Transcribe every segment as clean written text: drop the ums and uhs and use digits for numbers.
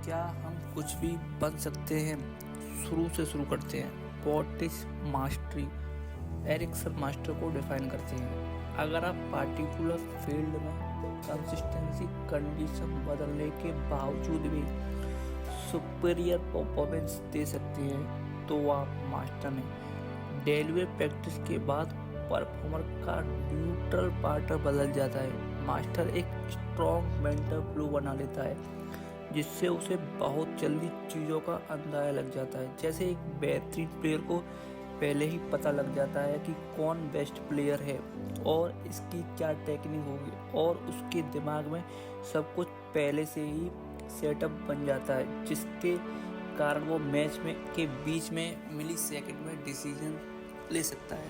क्या हम कुछ भी बन सकते हैं? शुरू से शुरू करते हैं। What is mastery? Ericsson master को डिफाइन करते हैं। अगर आप पार्टिकुलर फील्ड में कंसिस्टेंसी कंडीशन बदलने के बावजूद भी सुपीरियर परफॉर्मेंस दे सकते हैं तो आप मास्टर हैं। डेली प्रैक्टिस के बाद परफॉर्मर का न्यूट्रल पार्टनर बदल जाता है। मास्टर एक स्ट्रॉन्ग मेंटल फ्लो बना लेता है जिससे उसे बहुत जल्दी चीज़ों का अंदाजा लग जाता है। जैसे एक बेहतरीन प्लेयर को पहले ही पता लग जाता है कि कौन बेस्ट प्लेयर है और इसकी क्या टेक्निक होगी, और उसके दिमाग में सब कुछ पहले से ही सेटअप बन जाता है, जिसके कारण वो मैच में के बीच में मिली सेकंड में डिसीजन ले सकता है।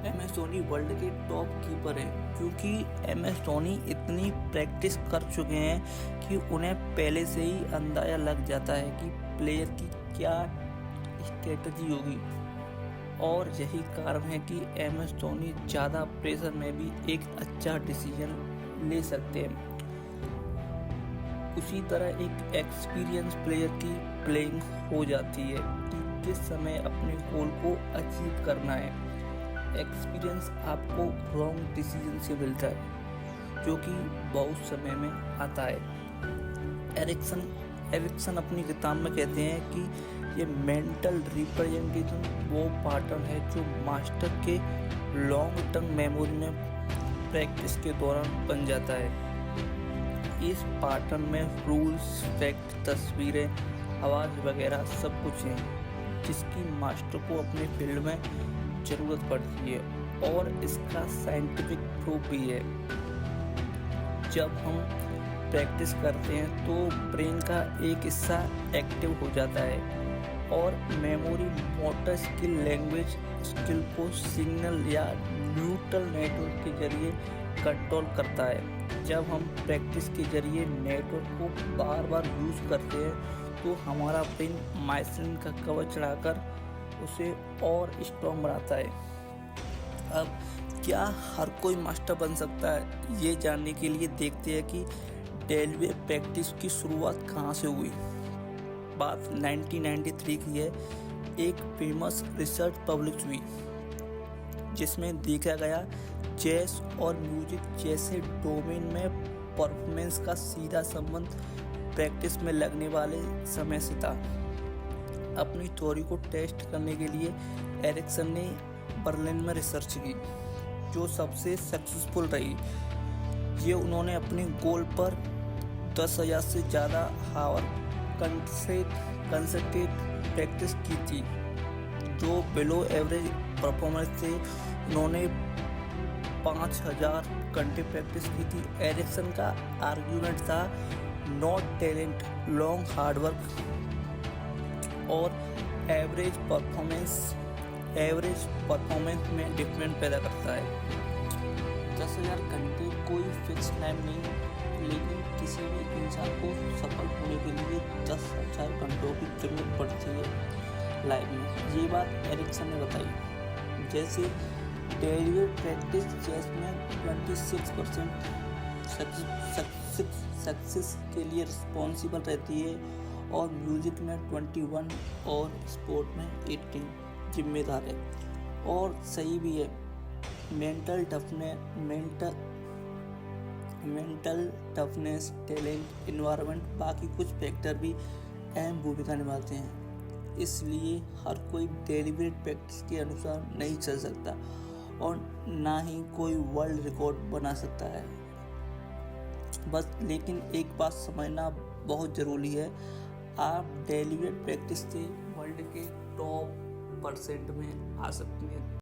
MS धोनी वर्ल्ड के टॉप कीपर है क्योंकि MS धोनी इतनी प्रैक्टिस कर चुके हैं कि उन्हें पहले से ही अंदाजा लग जाता है कि प्लेयर की क्या स्ट्रेटजी होगी, और यही कारण है कि MS धोनी ज़्यादा प्रेशर में भी एक अच्छा डिसीजन ले सकते हैं। उसी तरह एक एक्सपीरियंस प्लेयर की प्लेइंग हो जाती है कि किस समय अपने गोल को अचीव करना है। एक्सपीरियंस आपको रॉन्ग डिसीजन से मिलता है जो कि बहुत समय में आता है। एरिक्सन अपनी किताब में कहते हैं कि ये मेंटल रिप्रेजेंटेशन वो पैटर्न है जो मास्टर के लॉन्ग टर्म मेमोरी में प्रैक्टिस के दौरान बन जाता है। इस पैटर्न में रूल्स, फैक्ट, तस्वीरें, आवाज़ वगैरह सब कुछ है जिसकी मास्टर को अपने फील्ड में ज़रूरत पड़ती है, और इसका साइंटिफिक प्रूफ भी है। जब हम प्रैक्टिस करते हैं तो ब्रेन का एक हिस्सा एक्टिव हो जाता है और memory, motor skill, language skill को सिग्नल या न्यूट्रल नेटवर्क के जरिए कंट्रोल करता है। जब हम प्रैक्टिस के जरिए नेटवर्क को बार बार यूज़ करते हैं तो हमारा ब्रेन माइसिन का कवर चढ़ाकर उसे और स्ट्रॉन्ग बनाता है। अब क्या हर कोई मास्टर बन सकता है? ये जानने के लिए देखते हैं कि डेली प्रैक्टिस की शुरुआत कहाँ से हुई। बात 1993 की है। एक फेमस रिसर्च पब्लिश हुई जिसमें देखा गया चेस और म्यूजिक जैसे डोमेन में परफॉर्मेंस का सीधा संबंध प्रैक्टिस में लगने वाले समय से था। अपनी थ्योरी को टेस्ट करने के लिए एरिक्सन ने बर्लिन में रिसर्च की जो सबसे सक्सेसफुल रही। ये उन्होंने अपने गोल पर 10,000 से ज़्यादा हावर कंसंट्रेट प्रैक्टिस की थी जो बिलो एवरेज परफॉर्मेंस थे। उन्होंने 5,000 घंटे प्रैक्टिस की थी। एरिक्सन का आर्ग्यूमेंट था नॉट टैलेंट, लॉन्ग हार्डवर्क और एवरेज परफॉर्मेंस में डिफरेंस पैदा करता है। 10,000 घंटे कोई फिक्स टाइम नहीं, लेकिन किसी भी इंसान को सफल होने के लिए 10,000 घंटों की जरूरत पड़ती है लाइफ में। ये बात एरिक्सन ने बताई। जैसे डेली प्रैक्टिस चेस में 26% सक्सेस के लिए रिस्पॉन्सिबल रहती है और म्यूजिक में 21 और स्पोर्ट में 18 जिम्मेदार है। और सही भी है। मेंटल टफनेस, टैलेंट, एनवायरनमेंट, बाकी कुछ फैक्टर भी अहम भूमिका निभाते हैं। इसलिए हर कोई डेलिब्रेट प्रैक्टिस के अनुसार नहीं चल सकता और ना ही कोई वर्ल्ड रिकॉर्ड बना सकता है। बस लेकिन एक बात समझना बहुत ज़रूरी है, आप डेली प्रैक्टिस से वर्ल्ड के टॉप % में आ सकते हैं।